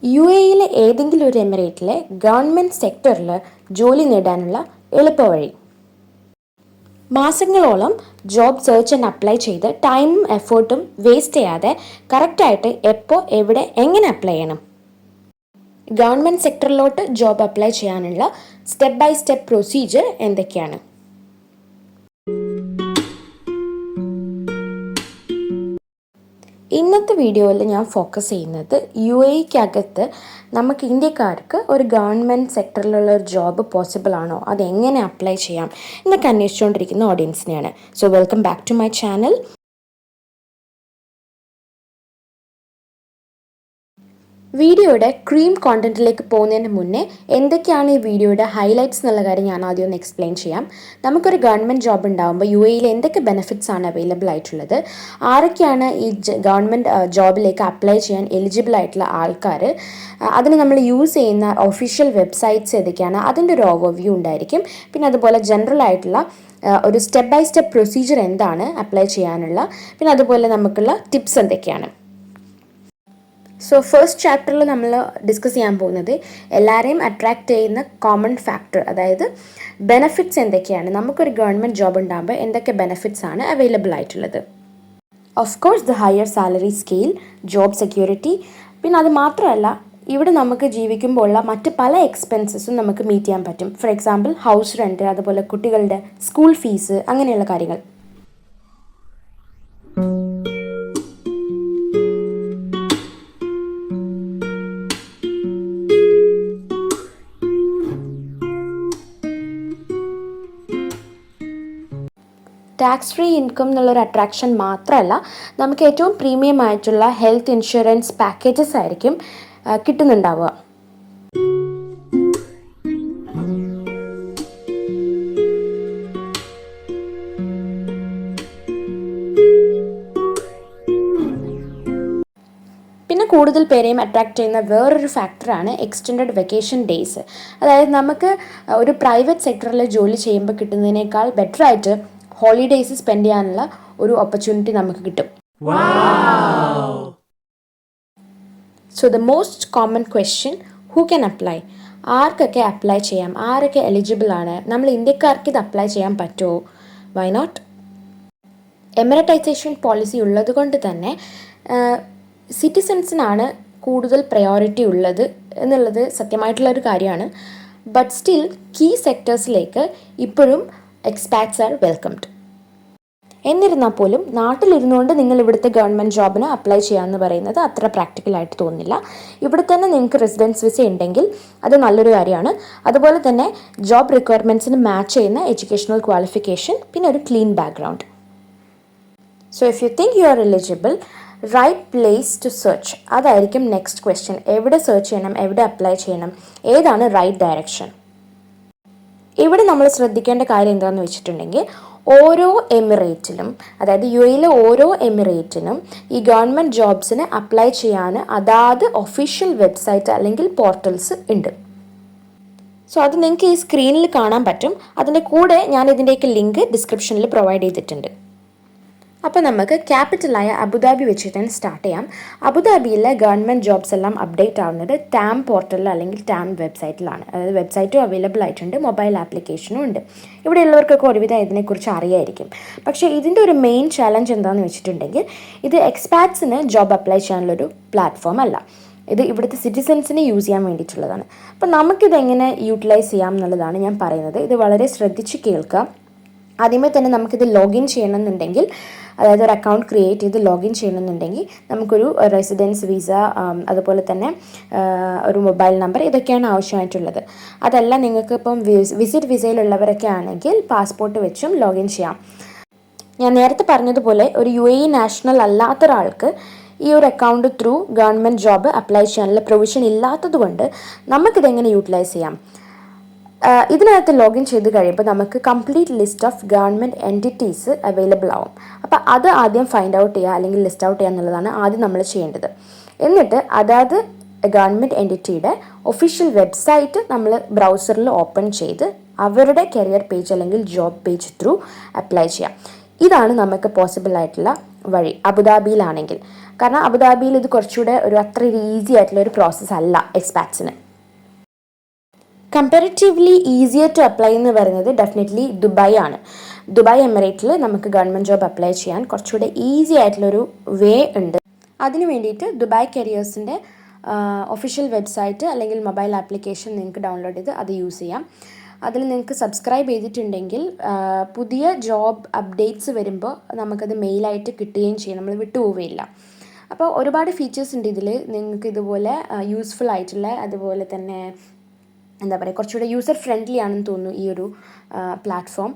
UAEയിലെ ഏതെങ്കിലും ഒരു എമിറേറ്റിലെ ഗവൺമെൻറ് സെക്ടറിൽ ജോലി നേടാനുള്ള എളുപ്പവഴി. മാസങ്ങളോളം ജോബ് സെർച്ച് ആൻഡ് അപ്ലൈ ചെയ്ത് ടൈമും എഫേർട്ടും വേസ്റ്റ് ചെയ്യാതെ കറക്റ്റായിട്ട് എപ്പോൾ എവിടെ എങ്ങനെ അപ്ലൈ ചെയ്യണം, ഗവൺമെൻറ് സെക്ടറിലോട്ട് ജോബ് അപ്ലൈ ചെയ്യാനുള്ള സ്റ്റെപ്പ് ബൈ സ്റ്റെപ്പ് പ്രൊസീജിയർ എന്തൊക്കെയാണ്. ഇന്നത്തെ വീഡിയോയിൽ ഞാൻ ഫോക്കസ് ചെയ്യുന്നത് UAEക്കകത്ത് നമുക്ക് ഇന്ത്യക്കാർക്ക് ഒരു ഗവൺമെൻറ് സെക്ടറിലുള്ള ഒരു ജോബ് പോസിബിൾ ആണോ, അതെങ്ങനെ അപ്ലൈ ചെയ്യാം എന്നൊക്കെ അന്വേഷിച്ചുകൊണ്ടിരിക്കുന്ന ഓഡിയൻസിനെയാണ്. So welcome back to my channel. വീഡിയോയുടെ ക്രീം കോണ്ടന്റിലേക്ക് പോകുന്നതിന് മുന്നേ എന്തൊക്കെയാണ് ഈ വീഡിയോയുടെ ഹൈലൈറ്റ്സ് എന്നുള്ള കാര്യം ഞാൻ ആദ്യം ഒന്ന് എക്സ്പ്ലെയിൻ ചെയ്യാം. നമുക്കൊരു ഗവൺമെൻറ് ജോബ് ഉണ്ടാകുമ്പോൾ UAEയിൽ എന്തൊക്കെ ബെനിഫിറ്റ്സ് ആണ് അവൈലബിൾ ആയിട്ടുള്ളത്, ആരൊക്കെയാണ് ഈ ഗവൺമെൻറ് ജോബിലേക്ക് അപ്ലൈ ചെയ്യാൻ എലിജിബിൾ ആയിട്ടുള്ള ആൾക്കാർ, അതിന് നമ്മൾ യൂസ് ചെയ്യുന്ന ഒഫീഷ്യൽ വെബ്സൈറ്റ്സ് ഏതൊക്കെയാണ്, അതിൻ്റെ ഒരു ഓവർവ്യൂ ഉണ്ടായിരിക്കും. പിന്നെ അതുപോലെ ജനറൽ ആയിട്ടുള്ള ഒരു സ്റ്റെപ്പ് ബൈ സ്റ്റെപ്പ് പ്രൊസീജിയർ എന്താണ് അപ്ലൈ ചെയ്യാനുള്ള, പിന്നെ അതുപോലെ നമുക്കുള്ള ടിപ്സ് എന്തൊക്കെയാണ്. സോ ഫസ്റ്റ് ചാപ്റ്ററിൽ നമ്മൾ ഡിസ്കസ് ചെയ്യാൻ പോകുന്നത് എല്ലാവരെയും അട്രാക്റ്റ് ചെയ്യുന്ന കോമൺ ഫാക്ടർ, അതായത് ബെനഫിറ്റ്സ് എന്തൊക്കെയാണ്, നമുക്കൊരു ഗവൺമെൻറ് ജോബ് ഉണ്ടാകുമ്പോൾ എന്തൊക്കെ ബെനഫിറ്റ്സ് ആണ് അവൈലബിൾ ആയിട്ടുള്ളത്. Of course the higher salary scale, job security, പിന്നെ അത് മാത്രമല്ല ഇവിടെ നമുക്ക് ജീവിക്കുമ്പോൾ ഉള്ള മറ്റ് പല എക്സ്പെൻസസും നമുക്ക് മീറ്റ് ചെയ്യാൻ പറ്റും. ഫോർ എക്സാമ്പിൾ ഹൗസ് റെൻറ്റ്, അതുപോലെ കുട്ടികളുടെ സ്കൂൾ ഫീസ്, അങ്ങനെയുള്ള കാര്യങ്ങൾ. ടാക്സ് ഫ്രീ ഇൻകം എന്നുള്ളൊരു അട്രാക്ഷൻ മാത്രമല്ല, നമുക്ക് ഏറ്റവും പ്രീമിയം ആയിട്ടുള്ള ഹെൽത്ത് ഇൻഷുറൻസ് പാക്കേജസ് ആയിരിക്കും കിട്ടുന്നുണ്ടാവുക. പിന്നെ കൂടുതൽ പേരെയും അട്രാക്റ്റ് ചെയ്യുന്ന വേറൊരു ഫാക്ടറാണ് എക്സ്റ്റെൻഡഡ് വെക്കേഷൻ ഡേയ്സ്. അതായത് നമുക്ക് ഒരു പ്രൈവറ്റ് സെക്ടറിൽ ജോലി ചെയ്യുമ്പോൾ കിട്ടുന്നതിനേക്കാൾ ബെറ്ററായിട്ട് ഹോളിഡേയ്സ് സ്പെൻഡ് ചെയ്യാനുള്ള ഒരു ഓപ്പർച്യൂണിറ്റി നമുക്ക് കിട്ടും. So the most common question, who can apply? ആർക്കൊക്കെ അപ്ലൈ ചെയ്യാം, ആരൊക്കെ എലിജിബിൾ ആണ്, നമ്മൾ ഇന്ത്യക്കാർക്ക് ഇത് അപ്ലൈ ചെയ്യാൻ പറ്റുമോ, വൈ നോട്ട്? എമിററ്റൈസേഷൻ പോളിസി ഉള്ളത് കൊണ്ട് തന്നെ സിറ്റിസൺസിനാണ് കൂടുതൽ പ്രയോറിറ്റി ഉള്ളത് എന്നുള്ളത് സത്യമായിട്ടുള്ളൊരു കാര്യമാണ്. ബട്ട് സ്റ്റിൽ കീ സെക്ടേഴ്സിലേക്ക് ഇപ്പോഴും എക്സ്പാറ്റ്സ് ആർ വെൽക്കംഡ്. എന്നിരുന്നാൽ പോലും നാട്ടിലിരുന്നുകൊണ്ട് നിങ്ങൾ ഇവിടുത്തെ ഗവൺമെൻറ് ജോബിന് അപ്ലൈ ചെയ്യാമെന്ന് പറയുന്നത് അത്ര പ്രാക്ടിക്കലായിട്ട് തോന്നുന്നില്ല. ഇവിടെ തന്നെ നിങ്ങൾക്ക് റെസിഡൻസ് വിസ ഉണ്ടെങ്കിൽ അത് നല്ലൊരു കാര്യമാണ്. അതുപോലെ തന്നെ ജോബ് റിക്വയർമെൻറ്റ്സിന് മാച്ച് ചെയ്യുന്ന എഡ്യൂക്കേഷണൽ ക്വാളിഫിക്കേഷൻ, പിന്നെ ഒരു clean background. So if you think you are eligible, right place to search, അതായിരിക്കും നെക്സ്റ്റ് ക്വസ്റ്റ്യൻ. എവിടെ സെർച്ച് ചെയ്യണം, എവിടെ അപ്ലൈ ചെയ്യണം, ഏതാണ് റൈറ്റ് ഡയറക്ഷൻ? ഇവിടെ നമ്മൾ ശ്രദ്ധിക്കേണ്ട കാര്യം എന്താണെന്ന് വെച്ചിട്ടുണ്ടെങ്കിൽ, ഓരോ എമിറേറ്റിലും, അതായത് UAEയിലെ ഓരോ എമിറേറ്റിനും ഈ ഗവൺമെൻറ് ജോബ്സിന് അപ്ലൈ ചെയ്യാൻ അതാത് ഒഫീഷ്യൽ വെബ്സൈറ്റ് അല്ലെങ്കിൽ പോർട്ടൽസ് ഉണ്ട്. സോ അത് നിങ്ങൾക്ക് ഈ സ്ക്രീനിൽ കാണാൻ പറ്റും. അതിൻ്റെ കൂടെ ഞാൻ ഇതിൻ്റെയൊക്കെ ലിങ്ക് ഡിസ്ക്രിപ്ഷനിൽ പ്രൊവൈഡ് ചെയ്തിട്ടുണ്ട്. അപ്പോൾ നമുക്ക് ക്യാപിറ്റലായ അബുദാബി വെച്ചിട്ട് തന്നെ സ്റ്റാർട്ട് ചെയ്യാം. അബുദാബിയിലെ ഗവൺമെൻറ് ജോബ്സ് എല്ലാം അപ്ഡേറ്റ് ആവുന്നത് ടാം പോർട്ടലിൽ അല്ലെങ്കിൽ ടാം വെബ്സൈറ്റിലാണ്. അതായത് വെബ്സൈറ്റും അവൈലബിൾ ആയിട്ടുണ്ട്, മൊബൈൽ ആപ്ലിക്കേഷനും ഉണ്ട്. ഇവിടെ ഉള്ളവർക്കൊക്കെ ഒരുവിധം ഇതിനെക്കുറിച്ച് അറിയായിരിക്കും. പക്ഷേ ഇതിൻ്റെ ഒരു മെയിൻ ചാലഞ്ച് എന്താണെന്ന് വെച്ചിട്ടുണ്ടെങ്കിൽ, ഇത് എക്സ്പാറ്റ്സിന് ജോബ് അപ്ലൈ ചെയ്യാനുള്ളൊരു പ്ലാറ്റ്ഫോം അല്ല. ഇത് ഇവിടുത്തെ സിറ്റിസൺസിനെ യൂസ് ചെയ്യാൻ വേണ്ടിയിട്ടുള്ളതാണ്. അപ്പോൾ നമുക്കിതെങ്ങനെ യൂട്ടിലൈസ് ചെയ്യാം എന്നുള്ളതാണ് ഞാൻ പറയുന്നത്. ഇത് വളരെ ശ്രദ്ധിച്ച് കേൾക്കുക. ആദ്യമേ തന്നെ നമുക്കിത് ലോഗിൻ ചെയ്യണമെന്നുണ്ടെങ്കിൽ, അതായത് ഒരു അക്കൗണ്ട് ക്രിയേറ്റ് ചെയ്ത് ലോഗിൻ ചെയ്യണമെന്നുണ്ടെങ്കിൽ നമുക്കൊരു റെസിഡൻസ് വിസ, അതുപോലെ തന്നെ ഒരു മൊബൈൽ നമ്പർ, ഇതൊക്കെയാണ് ആവശ്യമായിട്ടുള്ളത്. അതല്ല നിങ്ങൾക്ക് ഇപ്പം വിസിറ്റ് വിസയിലുള്ളവരൊക്കെ ആണെങ്കിൽ പാസ്പോർട്ട് വെച്ചും ലോഗിൻ ചെയ്യാം. ഞാൻ നേരത്തെ പറഞ്ഞതുപോലെ ഒരു UAE നാഷണൽ അല്ലാത്ത ഒരാൾക്ക് ഈ ഒരു account through government job apply ചെയ്യാനുള്ള പ്രൊവിഷൻ ഇല്ലാത്തത് കൊണ്ട് നമുക്കിതെങ്ങനെ യൂട്ടിലൈസ് ചെയ്യാം? ഇതിനകത്ത് ലോഗിൻ ചെയ്ത് കഴിയുമ്പോൾ നമുക്ക് complete list of government entities available ആവും. അപ്പോൾ അത് ആദ്യം ഫൈൻഡ് ഔട്ട് ചെയ്യുക അല്ലെങ്കിൽ ലിസ്റ്റ് ഔട്ട് ചെയ്യുക എന്നുള്ളതാണ് ആദ്യം നമ്മൾ ചെയ്യേണ്ടത്. എന്നിട്ട് അതായത് ഗവൺമെൻറ് എൻറ്റിറ്റിയുടെ ഒഫീഷ്യൽ വെബ്സൈറ്റ് നമ്മൾ ബ്രൗസറിൽ ഓപ്പൺ ചെയ്ത് അവരുടെ കരിയർ പേജ് അല്ലെങ്കിൽ ജോബ് പേജ് ത്രൂ അപ്ലൈ ചെയ്യാം. ഇതാണ് നമുക്ക് പോസിബിൾ ആയിട്ടുള്ള വഴി അബുദാബിയിലാണെങ്കിൽ. കാരണം അബുദാബിയിൽ ഇത് കുറച്ചുകൂടെ അത്ര ഈസി ആയിട്ടുള്ള ഒരു പ്രോസസ്സ് അല്ല എക്സ്പാറ്റ്സിന്. കമ്പാരിറ്റീവ്ലി ഈസിയർ ടു അപ്ലൈ എന്ന് പറയുന്നത് ഡെഫിനറ്റ്ലി ദുബായ് ആണ്. ദുബായ് എമിറേറ്റിൽ നമുക്ക് ഗവൺമെൻറ് ജോബ് അപ്ലൈ ചെയ്യാൻ കുറച്ചുകൂടെ ഈസി ആയിട്ടുള്ളൊരു വേ ഉണ്ട്. അതിന് വേണ്ടിയിട്ട് ദുബായ് കരിയേഴ്സിൻ്റെ ഒഫീഷ്യൽ വെബ്സൈറ്റ് അല്ലെങ്കിൽ മൊബൈൽ ആപ്ലിക്കേഷൻ നിങ്ങൾക്ക് ഡൗൺലോഡ് ചെയ്ത് അത് യൂസ് ചെയ്യാം. അതിൽ നിങ്ങൾക്ക് സബ്സ്ക്രൈബ് ചെയ്തിട്ടുണ്ടെങ്കിൽ പുതിയ ജോബ് അപ്ഡേറ്റ്സ് വരുമ്പോൾ നമുക്കത് മെയിലായിട്ട് കിട്ടുകയും ചെയ്യും, നമ്മൾ വിട്ടുപോവുകയില്ല. അപ്പോൾ ഒരുപാട് ഫീച്ചേഴ്സ് ഉണ്ട് ഇതിൽ. നിങ്ങൾക്ക് ഇതുപോലെ യൂസ്ഫുൾ ആയിട്ടുള്ള, അതുപോലെ തന്നെ എന്താ പറയുക, കുറച്ചുകൂടെ യൂസർ ഫ്രണ്ട്ലി ആണെന്ന് തോന്നുന്നു ഈ ഒരു പ്ലാറ്റ്ഫോം.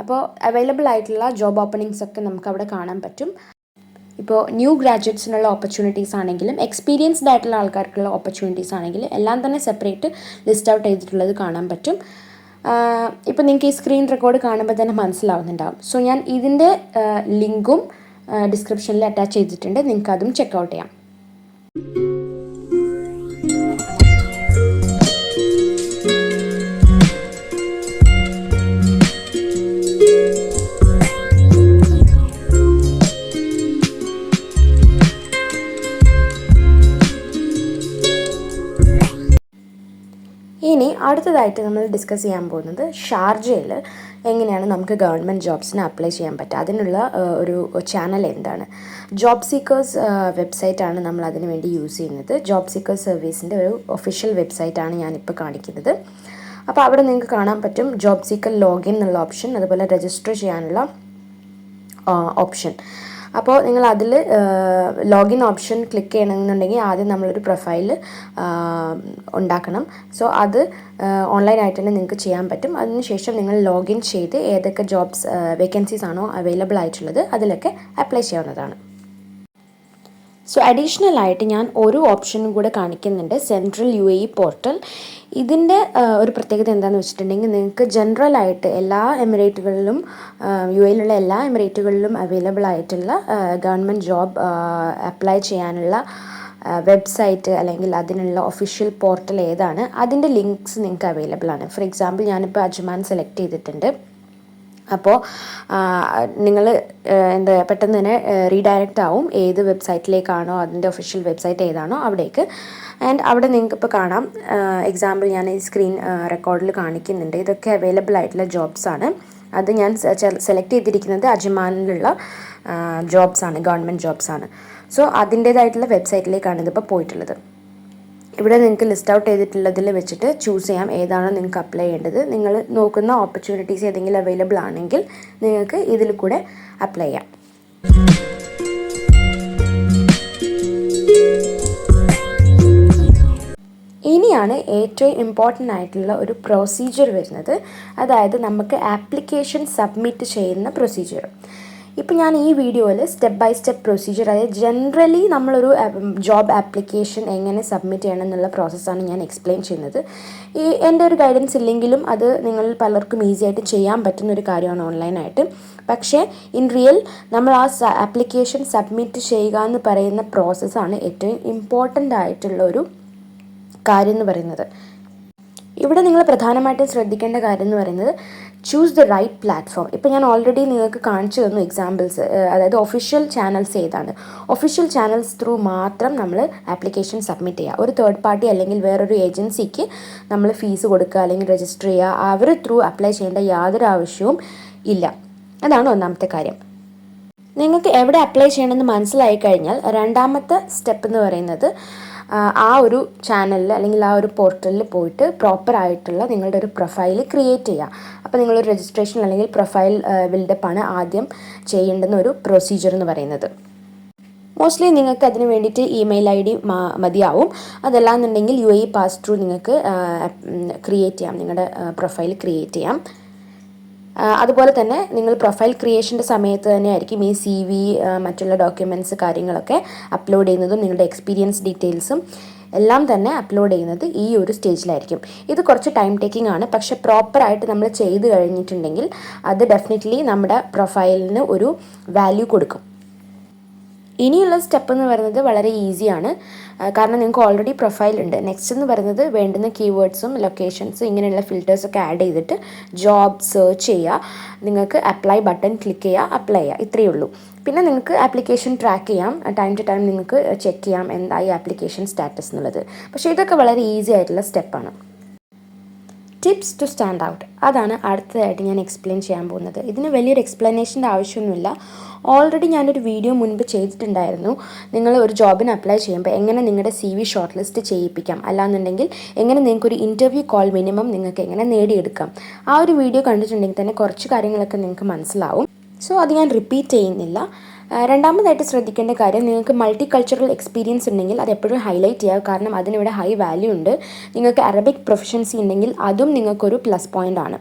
അപ്പോൾ അവൈലബിൾ ആയിട്ടുള്ള ജോബ് ഓപ്പണിങ്സ് ഒക്കെ നമുക്ക് അവിടെ കാണാൻ പറ്റും. ഇപ്പോൾ ന്യൂ ഗ്രാജുവേറ്റ്സിനുള്ള ഓപ്പർച്യൂണിറ്റീസ് ആണെങ്കിലും എക്സ്പീരിയൻസ്ഡ് ആയിട്ടുള്ള ആൾക്കാർക്കുള്ള ഓപ്പർച്യൂണിറ്റീസ് ആണെങ്കിലും എല്ലാം തന്നെ സെപ്പറേറ്റ് ലിസ്റ്റ് ഔട്ട് ചെയ്തിട്ടുള്ളത് കാണാൻ പറ്റും. ഇപ്പോൾ നിങ്ങൾക്ക് ഈ സ്ക്രീൻ റെക്കോർഡ് കാണുമ്പോൾ തന്നെ മനസ്സിലാവുന്നുണ്ടാവും. സോ ഞാൻ ഇതിൻ്റെ ലിങ്കും ഡിസ്ക്രിപ്ഷനിൽ അറ്റാച്ച് ചെയ്തിട്ടുണ്ട്, നിങ്ങൾക്ക് അതും ചെക്കൗട്ട് ചെയ്യാം. ഇനി അടുത്തതായിട്ട് നമ്മൾ ഡിസ്കസ് ചെയ്യാൻ പോകുന്നത് ഷാർജയിൽ എങ്ങനെയാണ് നമുക്ക് ഗവൺമെൻറ് ജോബ്സിന് അപ്ലൈ ചെയ്യാൻ പറ്റുക, അതിനുള്ള ഒരു ചാനൽ എന്താണ്. ജോബ് സീക്കേഴ്സ് വെബ്സൈറ്റാണ് നമ്മൾ അതിന് വേണ്ടി യൂസ് ചെയ്യുന്നത്. ജോബ് സീക്കേഴ്സ് സർവീസിൻ്റെ ഒരു ഒഫീഷ്യൽ വെബ്സൈറ്റാണ് ഞാനിപ്പോൾ കാണിക്കുന്നത്. അപ്പോൾ അവിടെ നിങ്ങൾക്ക് കാണാൻ പറ്റും ജോബ് സീക്കർ ലോഗിൻ എന്നുള്ള ഓപ്ഷൻ, അതുപോലെ രജിസ്റ്റർ ചെയ്യാനുള്ള ഓപ്ഷൻ. അപ്പോൾ നിങ്ങൾ അതിൽ ലോഗിൻ ഓപ്ഷൻ ക്ലിക്ക് ചെയ്യണമെന്നുണ്ടെങ്കിൽ ആദ്യം നമ്മളൊരു പ്രൊഫൈൽ ഉണ്ടാക്കണം. സോ അത് ഓൺലൈനായിട്ട് തന്നെ നിങ്ങൾക്ക് ചെയ്യാൻ പറ്റും. അതിനുശേഷം നിങ്ങൾ ലോഗിൻ ചെയ്ത് ഏതൊക്കെ ജോബ്സ് വേക്കൻസീസ് ആണോ അവൈലബിൾ ആയിട്ടുള്ളത് അതിലൊക്കെ അപ്ലൈ ചെയ്യാവുന്നതാണ്. സോ അഡീഷണൽ ആയിട്ട് ഞാൻ ഒരു ഓപ്ഷനും കൂടെ കാണിക്കുന്നുണ്ട്, സെൻട്രൽ UAE പോർട്ടൽ. ഇതിൻ്റെ ഒരു പ്രത്യേകത എന്താണെന്ന് വെച്ചിട്ടുണ്ടെങ്കിൽ നിങ്ങൾക്ക് ജനറലായിട്ട് എല്ലാ എമിറേറ്റുകളിലും UAEയിലുള്ള എല്ലാ എമിറേറ്റുകളിലും അവൈലബിൾ ആയിട്ടുള്ള ഗവൺമെൻറ് ജോബ് അപ്ലൈ ചെയ്യാനുള്ള വെബ്സൈറ്റ് അല്ലെങ്കിൽ അതിനുള്ള ഒഫീഷ്യൽ പോർട്ടൽ ഏതാണ്, അതിൻ്റെ ലിങ്ക്സ് നിങ്ങൾക്ക് അവൈലബിൾ ആണ്. ഫോർ എക്സാമ്പിൾ ഞാനിപ്പോൾ അജ്മാൻ സെലക്ട് ചെയ്തിട്ടുണ്ട്. അപ്പോൾ നിങ്ങൾ പെട്ടെന്ന് തന്നെ റീഡയറക്റ്റ് ആവും ഏത് വെബ്സൈറ്റിലേക്കാണോ, അതിൻ്റെ ഒഫീഷ്യൽ വെബ്സൈറ്റ് ഏതാണോ അവിടേക്ക്. ആൻഡ് അവിടെ നിങ്ങൾക്ക് ഇപ്പോൾ കാണാം, എക്സാമ്പിൾ ഞാൻ ഈ സ്ക്രീൻ റെക്കോർഡിൽ കാണിക്കുന്നുണ്ട്. ഇതൊക്കെ അവൈലബിൾ ആയിട്ടുള്ള ജോബ്സാണ്. അത് ഞാൻ സെലക്ട് ചെയ്തിരിക്കുന്നത് അജ്മാനിലുള്ള ജോബ്സാണ്, ഗവൺമെൻറ് ജോബ്സാണ്. സോ അതിൻ്റേതായിട്ടുള്ള വെബ്സൈറ്റിലേക്കാണ് ഇതിപ്പോൾ പോയിട്ടുള്ളത്. ഇവിടെ നിങ്ങൾക്ക് ലിസ്റ്റ് ഔട്ട് ചെയ്തിട്ടുള്ളതിൽ വെച്ചിട്ട് ചൂസ് ചെയ്യാം ഏതാണോ നിങ്ങൾക്ക് അപ്ലൈ ചെയ്യേണ്ടത്. നിങ്ങൾ നോക്കുന്ന ഓപ്പർച്യൂണിറ്റീസ് ഏതെങ്കിലും അവൈലബിൾ ആണെങ്കിൽ നിങ്ങൾക്ക് ഇതിൽ കൂടെ അപ്ലൈ ചെയ്യാം. ഇനിയാണ് ഏറ്റവും ഇമ്പോർട്ടൻ്റ് ആയിട്ടുള്ള ഒരു പ്രൊസീജിയർ വരുന്നത്, അതായത് നമുക്ക് ആപ്ലിക്കേഷൻ സബ്മിറ്റ് ചെയ്യുന്ന പ്രൊസീജിയർ. ഇപ്പോൾ ഞാൻ ഈ വീഡിയോയിൽ സ്റ്റെപ്പ് ബൈ സ്റ്റെപ്പ് പ്രൊസീജിയർ, അതായത് ജനറലി നമ്മളൊരു ജോബ് ആപ്ലിക്കേഷൻ എങ്ങനെ സബ്മിറ്റ് ചെയ്യണം എന്നുള്ള പ്രോസസ്സാണ് ഞാൻ എക്സ്പ്ലെയിൻ ചെയ്യുന്നത്. എൻ്റെ ഒരു ഗൈഡൻസ് ഇല്ലെങ്കിലും അത് നിങ്ങൾ പലർക്കും ഈസി ആയിട്ട് ചെയ്യാൻ പറ്റുന്ന ഒരു കാര്യമാണ് ഓൺലൈനായിട്ട്. പക്ഷേ ഇൻ റിയൽ നമ്മൾ ആ ആപ്ലിക്കേഷൻ സബ്മിറ്റ് ചെയ്യുക എന്ന് പറയുന്ന പ്രോസസ്സാണ് ഏറ്റവും ഇമ്പോർട്ടൻ്റ് ആയിട്ടുള്ള ഒരു കാര്യം എന്ന് പറയുന്നത്. ഇവിടെ നിങ്ങൾ പ്രധാനമായിട്ടും ശ്രദ്ധിക്കേണ്ട കാര്യം എന്ന് പറയുന്നത് ചൂസ് ദ റൈറ്റ് പ്ലാറ്റ്ഫോം. ഇപ്പോൾ ഞാൻ ഓൾറെഡി നിങ്ങൾക്ക് കാണിച്ചു തന്നു എക്സാമ്പിൾസ്, അതായത് ഒഫീഷ്യൽ ചാനൽസ് ഏതാണ്. ഒഫീഷ്യൽ ചാനൽസ് ത്രൂ മാത്രം നമ്മൾ ആപ്ലിക്കേഷൻ സബ്മിറ്റ് ചെയ്യുക. ഒരു തേർഡ് പാർട്ടി അല്ലെങ്കിൽ വേറൊരു ഏജൻസിക്ക് നമ്മൾ ഫീസ് കൊടുക്കുക അല്ലെങ്കിൽ രജിസ്റ്റർ ചെയ്യുക, അവർ ത്രൂ അപ്ലൈ ചെയ്യേണ്ട യാതൊരു ആവശ്യവും ഇല്ല. അതാണ് ഒന്നാമത്തെ കാര്യം. നിങ്ങൾക്ക് എവിടെ അപ്ലൈ ചെയ്യണമെന്ന് മനസ്സിലായി കഴിഞ്ഞാൽ രണ്ടാമത്തെ സ്റ്റെപ്പ് എന്ന് പറയുന്നത് ആ ഒരു ചാനലിൽ അല്ലെങ്കിൽ ആ ഒരു പോർട്ടലിൽ പോയിട്ട് പ്രോപ്പറായിട്ടുള്ള നിങ്ങളുടെ ഒരു പ്രൊഫൈൽ ക്രിയേറ്റ് ചെയ്യുക. അപ്പോൾ നിങ്ങളൊരു രജിസ്ട്രേഷൻ അല്ലെങ്കിൽ പ്രൊഫൈൽ ബിൽഡപ്പാണ് ആദ്യം ചെയ്യേണ്ടുന്ന ഒരു പ്രൊസീജിയർ എന്ന് പറയുന്നത്. മോസ്റ്റ്ലി നിങ്ങൾക്ക് അതിന് വേണ്ടിയിട്ട് ഇമെയിൽ ID മതിയാവും. അതല്ലാന്നുണ്ടെങ്കിൽ UAE പാസ് ത്രൂ നിങ്ങൾക്ക് ക്രിയേറ്റ് ചെയ്യാം, നിങ്ങളുടെ പ്രൊഫൈൽ ക്രിയേറ്റ് ചെയ്യാം. അതുപോലെ തന്നെ നിങ്ങൾ പ്രൊഫൈൽ ക്രിയേഷൻ്റെ സമയത്ത് തന്നെ ആയിരിക്കും ഈ CV മറ്റുള്ള ഡോക്യുമെൻറ്റ്സ് കാര്യങ്ങളൊക്കെ അപ്ലോഡ് ചെയ്യുന്നതും നിങ്ങളുടെ എക്സ്പീരിയൻസ് ഡീറ്റെയിൽസും എല്ലാം തന്നെ അപ്ലോഡ് ചെയ്യുന്നത് ഈ ഒരു സ്റ്റേജിലായിരിക്കും. ഇത് കുറച്ച് ടൈം ടേക്കിംഗ് ആണ്, പക്ഷേ പ്രോപ്പറായിട്ട് നമ്മൾ ചെയ്ത് കഴിഞ്ഞിട്ടുണ്ടെങ്കിൽ അത് ഡെഫിനറ്റ്ലി നമ്മുടെ പ്രൊഫൈലിന് ഒരു വാല്യൂ കൊടുക്കും. ഇനിയുള്ള സ്റ്റെപ്പ് എന്ന് പറയുന്നത് വളരെ ഈസിയാണ്, കാരണം നിങ്ങൾക്ക് ഓൾറെഡി പ്രൊഫൈൽ ഉണ്ട്. നെക്സ്റ്റ് എന്ന് പറയുന്നത് വേണ്ടുന്ന കീവേഡ്സും ലൊക്കേഷൻസും ഇങ്ങനെയുള്ള ഫിൽറ്റേഴ്സൊക്കെ ആഡ് ചെയ്തിട്ട് ജോബ് സെർച്ച് ചെയ്യുക, നിങ്ങൾക്ക് അപ്ലൈ ബട്ടൺ ക്ലിക്ക് ചെയ്യുക, അപ്ലൈ ചെയ്യുക, ഇത്രയേ ഉള്ളൂ. പിന്നെ നിങ്ങൾക്ക് ആപ്ലിക്കേഷൻ ട്രാക്ക് ചെയ്യാം, ടൈം ടു ടൈം നിങ്ങൾക്ക് ചെക്ക് ചെയ്യാം എന്തായി ആപ്ലിക്കേഷൻ സ്റ്റാറ്റസ് എന്നുള്ളത്. പക്ഷേ ഇതൊക്കെ വളരെ ഈസി ആയിട്ടുള്ള സ്റ്റെപ്പാണ്. ടിപ്സ് ടു സ്റ്റാൻഡ് ഔട്ട്, അതാണ് അടുത്തതായിട്ട് ഞാൻ എക്സ്പ്ലെയിൻ ചെയ്യാൻ പോകുന്നത്. ഇതിന് വലിയൊരു എക്സ്പ്ലനേഷൻ്റെ ആവശ്യമൊന്നുമില്ല. ഓൾറെഡി ഞാനൊരു വീഡിയോ മുൻപ് ചെയ്തിട്ടുണ്ടായിരുന്നു. നിങ്ങൾ ഒരു ജോബിന് അപ്ലൈ ചെയ്യുമ്പോൾ എങ്ങനെ നിങ്ങളുടെ CV ഷോർട്ട് ലിസ്റ്റ് ചെയ്യിപ്പിക്കാം, അല്ലാന്നുണ്ടെങ്കിൽ എങ്ങനെ നിങ്ങൾക്കൊരു ഇൻ്റർവ്യൂ കോൾ മിനിമം നിങ്ങൾക്ക് എങ്ങനെ നേടിയെടുക്കാം. ആ ഒരു വീഡിയോ കണ്ടിട്ടുണ്ടെങ്കിൽ തന്നെ കുറച്ച് കാര്യങ്ങളൊക്കെ നിങ്ങൾക്ക് മനസ്സിലാവും. സോ അത് ഞാൻ റിപ്പീറ്റ് ചെയ്യുന്നില്ല. രണ്ടാമതായിട്ട് ശ്രദ്ധിക്കേണ്ട കാര്യം, നിങ്ങൾക്ക് മൾട്ടി കൾച്ചറൽ എക്സ്പീരിയൻസ് ഉണ്ടെങ്കിൽ അത് എപ്പോഴും ഹൈലൈറ്റ് ചെയ്യുക, കാരണം അതിനിവിടെ ഹൈ വാല്യൂ ഉണ്ട്. നിങ്ങൾക്ക് അറബിക് പ്രൊഫഷൻസി ഉണ്ടെങ്കിൽ അതും നിങ്ങൾക്കൊരു പ്ലസ് പോയിൻ്റ് ആണ്.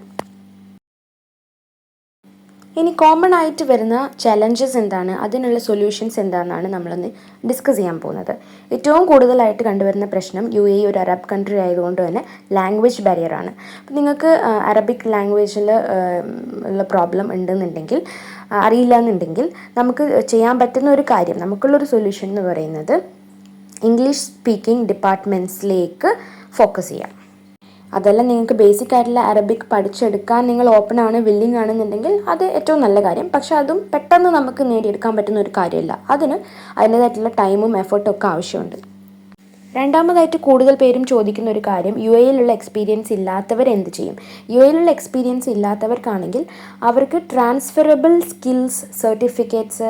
ഇനി കോമൺ ആയിട്ട് വരുന്ന ചലഞ്ചസ് എന്താണ്, അതിനുള്ള സൊല്യൂഷൻസ് എന്താണെന്നാണ് നമ്മളൊന്ന് ഡിസ്കസ് ചെയ്യാൻ പോകുന്നത്. ഏറ്റവും കൂടുതലായിട്ട് കണ്ടുവരുന്ന പ്രശ്നം UAE ഒരു അറബ് കൺട്രി ആയതുകൊണ്ട് തന്നെ ലാംഗ്വേജ് ബാരിയറാണ്. അപ്പം നിങ്ങൾക്ക് അറബിക് ലാംഗ്വേജിൽ ഉള്ള പ്രോബ്ലം ഉണ്ടെന്നുണ്ടെങ്കിൽ, അറിയില്ല എന്നുണ്ടെങ്കിൽ, നമുക്ക് ചെയ്യാൻ പറ്റുന്ന ഒരു കാര്യം, നമുക്കുള്ളൊരു സൊല്യൂഷൻ എന്ന് പറയുന്നത് ഇംഗ്ലീഷ് സ്പീക്കിംഗ് ഡിപ്പാർട്ട്മെൻറ്റ്സിലേക്ക് ഫോക്കസ് ചെയ്യാം. അതെല്ലാം നിങ്ങൾക്ക് ബേസിക് ആയിട്ടുള്ള അറബിക് പഠിച്ചെടുക്കാൻ നിങ്ങൾ ഓപ്പൺ ആണ്, വില്ലിങ് ആണെന്നുണ്ടെങ്കിൽ അത് ഏറ്റവും നല്ല കാര്യം. പക്ഷെ അതും പെട്ടെന്ന് നമുക്ക് നേടിയെടുക്കാൻ പറ്റുന്ന ഒരു കാര്യമല്ല. അതിൻ്റേതായിട്ടുള്ള ടൈമും എഫേർട്ടും ഒക്കെ ആവശ്യമുണ്ട്. രണ്ടാമതായിട്ട് കൂടുതൽ പേരും ചോദിക്കുന്ന ഒരു കാര്യം, UAEയിലുള്ള എക്സ്പീരിയൻസ് ഇല്ലാത്തവർ എന്ത് ചെയ്യും? UAEയിലുള്ള എക്സ്പീരിയൻസ് ഇല്ലാത്തവർക്കാണെങ്കിൽ അവർക്ക് ട്രാൻസ്ഫറബിൾ സ്കിൽസ് സർട്ടിഫിക്കറ്റ്സ്,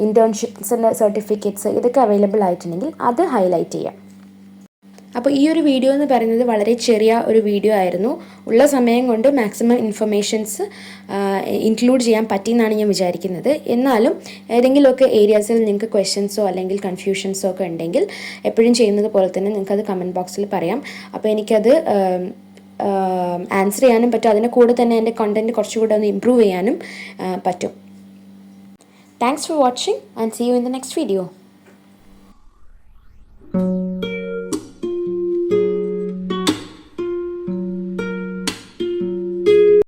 ഇൻറ്റേൺഷിപ്സിൻ്റെ സർട്ടിഫിക്കറ്റ്സ് ഇതൊക്കെ അവൈലബിൾ ആയിട്ടുണ്ടെങ്കിൽ അത് ഹൈലൈറ്റ് ചെയ്യാം. അപ്പോൾ ഈ ഒരു വീഡിയോ എന്ന് പറയുന്നത് വളരെ ചെറിയ ഒരു വീഡിയോ ആയിരുന്നു. ഉള്ള സമയം കൊണ്ട് മാക്സിമം ഇൻഫർമേഷൻസ് ഇൻക്ലൂഡ് ചെയ്യാൻ പറ്റിയെന്നാണ് ഞാൻ വിചാരിക്കുന്നത്. എന്നാലും ഏതെങ്കിലുമൊക്കെ ഏരിയാസിൽ നിങ്ങൾക്ക് ക്വസ്റ്റ്യൻസോ അല്ലെങ്കിൽ കൺഫ്യൂഷൻസോ ഒക്കെ ഉണ്ടെങ്കിൽ എപ്പോഴും ചെയ്യുന്നത് പോലെ തന്നെ നിങ്ങൾക്കത് കമൻറ്റ് ബോക്സിൽ പറയാം. അപ്പോൾ എനിക്കത് ആൻസർ ചെയ്യാനും പറ്റും. അതിൻ്റെ കൂടെ തന്നെ എൻ്റെ കണ്ടൻറ്റ് കുറച്ചുകൂടെ ഒന്ന് ഇമ്പ്രൂവ് ചെയ്യാനും പറ്റും. Thanks for watching and see you in the next video.